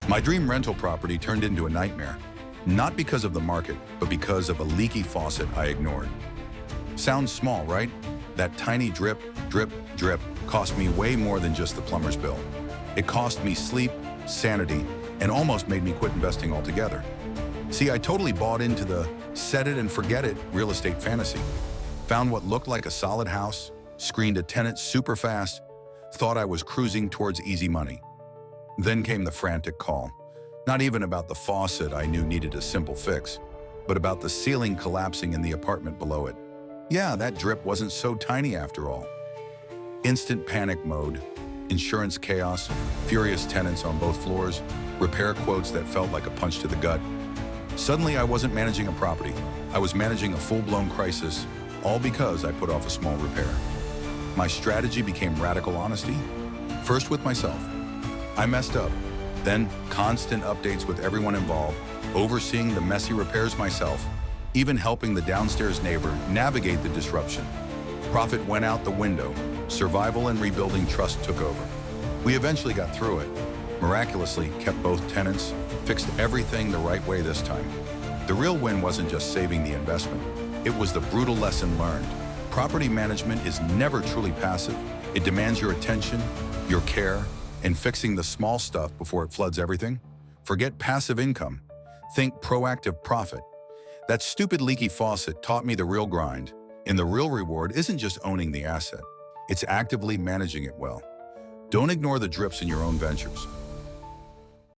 My dream rental property turned into a nightmare, not because of the market, but because of a leaky faucet I ignored. Sounds small, right? That tiny drip, drip, drip cost me way more than just the plumber's bill. It cost me sleep, sanity, and almost made me quit investing altogether. See, I totally bought into the set it and forget it real estate fantasy. Found what looked like a solid house, screened a tenant super fast, thought I was cruising towards easy money. Then came the frantic call. Not even about the faucet I knew needed a simple fix, but about the ceiling collapsing in the apartment below it. Yeah, that drip wasn't so tiny after all. Instant panic mode, insurance chaos, furious tenants on both floors, repair quotes that felt like a punch to the gut. Suddenly I wasn't managing a property, I was managing a full-blown crisis, all because I put off a small repair. My strategy became radical honesty, first with myself. I messed up, then constant updates with everyone involved, overseeing the messy repairs myself, even helping the downstairs neighbor navigate the disruption. Profit went out the window, survival and rebuilding trust took over. We eventually got through it, miraculously kept both tenants, fixed everything the right way this time. The real win wasn't just saving the investment, it was the brutal lesson learned. Property management is never truly passive. It demands your attention, your care, and fixing the small stuff before it floods everything. Forget passive income. Think proactive profit. That stupid leaky faucet taught me the real grind, and the real reward isn't just owning the asset. It's actively managing it well. Don't ignore the drips in your own ventures.